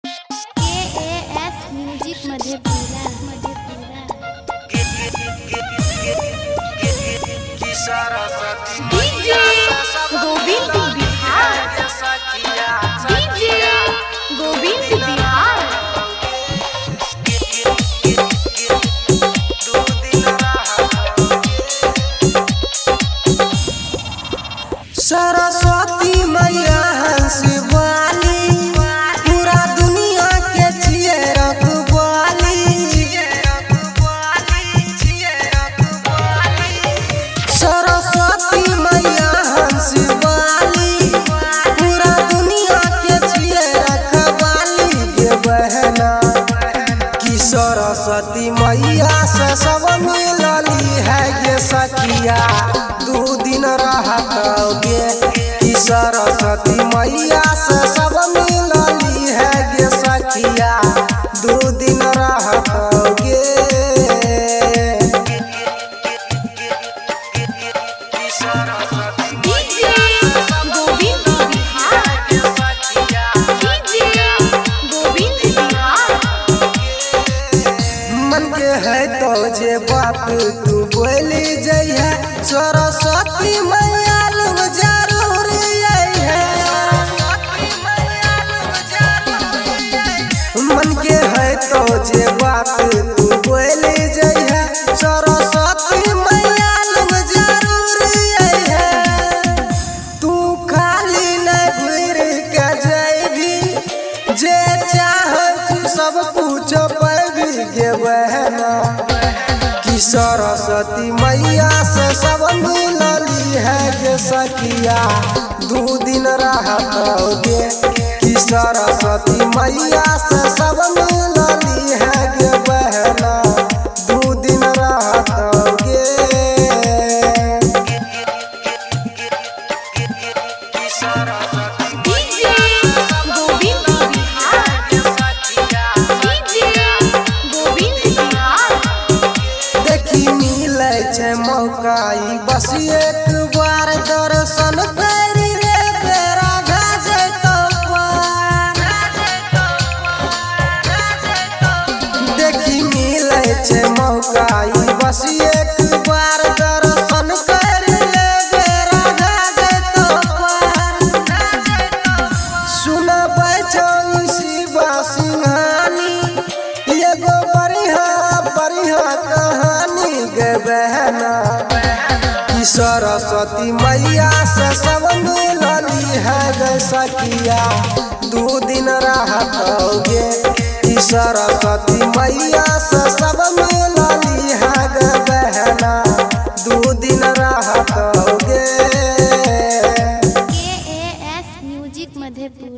KAS music Madhepura DJ Govind Bihar DJ Govind Bihar Saraswati मैया हंस वाली पूरा दुनिया के छिए रखवाली। सरस्वती मैया हंस वाली पूरा दुनिया के छिए रखवाली। गे बहना कि सरस्वती मैया से सब मिलली है ये सखिया दू दिन रहतोगे। कि सरस्वती मैया से सब मिलली है ये सखिया दू दिन रहतोगे। DJ गोविंद बिहार DJ गोविंद बिहार मन के है तो जे बात तू बोली जइहे सरस्वती मैया लोग जरूर है। मन के है तो जे बात तू बोली जइहे सरस्वती मैया लोग जरूर है। तू खाली न घूर के जइबी जे चाह तू सब कुछ पैबी। गे बहना कि सरस्वती मैया से सब मिलली है गे सखिया दू दिन रहतोगे। कि सरस्वती मैया से सब मिलली है गे बहना दू दिन रहतोगे। DJ गोविंद बिहार DJ गोविंद बिहार देखी मिले छै मौका ई बस एक बार दर्शन करी रे तेरा गजतो पार। देखी मिले छै मौका ई बस एक बार दर्शन करी रे तेरा गजतो पार। सुनबै छौ शिवा सिंहानी एगो बढ़िया बढ़िया कहानी। गे बहना कि सरस्वती मैया से सब मिलली है गे सखिया दू दिन रहतोगे। कि सरस्वती मैया से सब मिलली है गे बहना दू दिन रहतोगे। KAS music Madhepura.